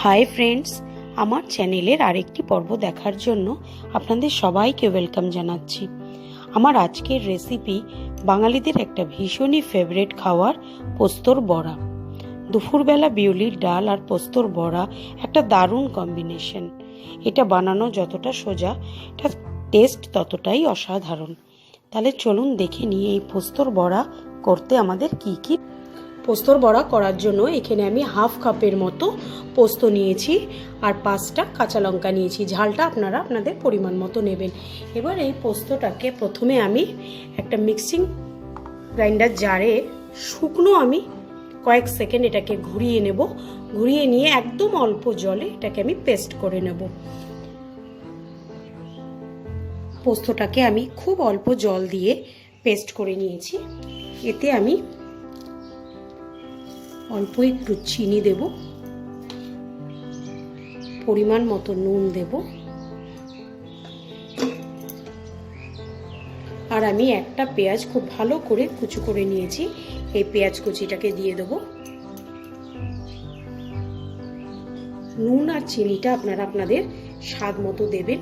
Hi friends, আমার চ্যানেলের আরেকটি পর্ব দেখার জন্য আপনাদের সবাইকে ওয়েলকাম জানাচ্ছি। আমার আজকের রেসিপি বাঙালিদের একটা ভীষণই ফেভারিট খাবার পোস্তর বড়া। দুপুরবেলা বিউলির ডাল আর পোস্তর বড়া একটা দারুণ কম্বিনেশন। এটা বানানো যতটা সোজা, এটা টেস্ট ততটাই অসাধারণ। তাহলে চলুন দেখে নিই এই পোস্তর বড়া করতে আমাদের কি কি। পোস্তর বড়া করার জন্য এখানে আমি হাফ কাপের মতো পোস্ত নিয়েছি আর 5টা কাঁচা লঙ্কা নিয়েছি। ঝালটা আপনারা আপনাদের পরিমাণ মতো নেবেন। এবার এই পোস্তটাকে প্রথমে আমি একটা মিক্সিং গ্রাইন্ডার জারে শুকনো আমি কয়েক সেকেন্ড এটাকে ঘুরিয়ে নেব। ঘুরিয়ে নিয়ে একদম অল্প জলে এটাকে আমি পেস্ট করে নেব। পোস্তটাকে আমি খুব অল্প জল দিয়ে পেস্ট করে নিয়েছি। এতে আমি অল্প একটু চিনি দেব, পরিমাণ মতো নুন দেব, আর আমি একটা পেঁয়াজ খুব ভালো করে কুচি করে নিয়েছি। এই পেঁয়াজ কুচিটাকে দিয়ে দেব। নুন আর চিনিটা আপনারা আপনাদের স্বাদ মতো দেবেন।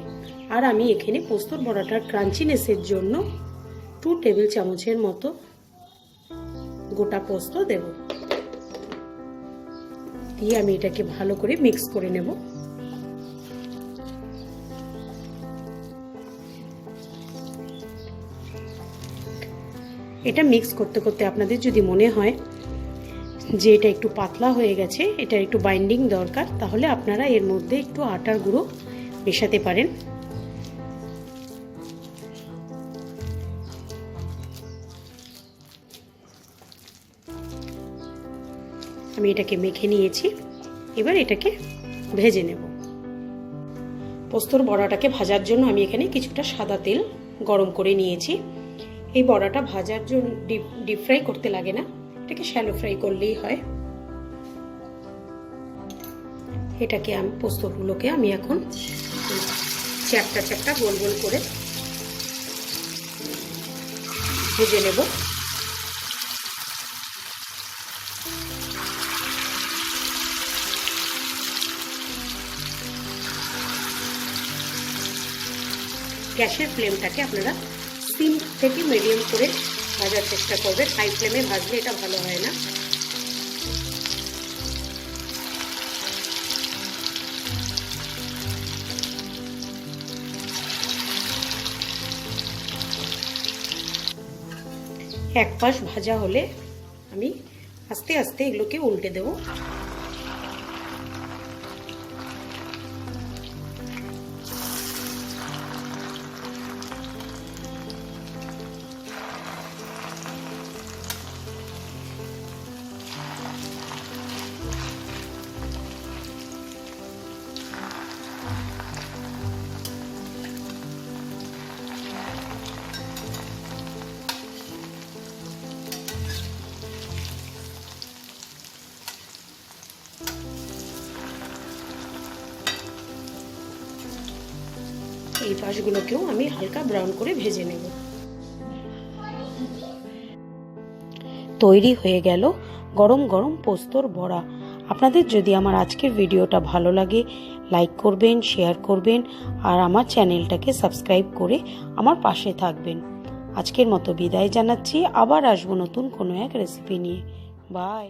আর আমি এখানে পোস্তর বড়াটার ক্রাঞ্চিনেসের জন্য 2 টেবিল চামচের মতো গোটা পোস্ত দেব। দিয়ে আমি এটাকে ভালো করে মিক্স করে নেব। এটা মিক্স করতে করতে আপনাদের যদি মনে হয় যে এটা একটু পাতলা হয়ে গেছে, এটা একটু বাইন্ডিং দরকার, তাহলে আপনারা এর মধ্যে একটু আটার গুঁড়ো মেশাতে পারেন। আমি এটাকে মেখে নিয়েছি। এবার এটাকে ভেজে নেব। পোস্তর বড়াটাকে ভাজার জন্য আমি এখানে কিছুটা সাদা তেল গরম করে নিয়েছি। এই বড়াটা ভাজার জন্য ডিপ ফ্রাই করতে লাগে না, এটাকে শ্যালো ফ্রাই করলেই হয়। এটাকে আমি পোস্তগুলোকে আমি এখন চ্যাপটা চ্যাপটা গোল গোল করে ভেজে নেব। গ্যাসের ফ্লেমটাকে আপনারা সিম থেকে মিডিয়াম করে ভাজার চেষ্টা করবেন। হাই ফ্লেমে ভাজলে এটা ভালো হয় না। এক পাশ ভাজা হলে আমি আস্তে আস্তে এগুলোকে উল্টে দেব। এই পাশগুলোকেও আমি হালকা ব্রাউন করে ভেজে নেব। তৈরি হয়ে গেল গরম গরম পোস্তর বড়া। আপনাদের যদি আমার আজকের ভিডিওটা ভালো লাগে, লাইক করবেন, শেয়ার করবেন, আর আমার চ্যানেলটাকে সাবস্ক্রাইব করে আমার পাশে থাকবেন। আজকের মতো বিদায় জানাচ্ছি। আবার আসবো নতুন কোনো এক রেসিপি নিয়ে। বাই।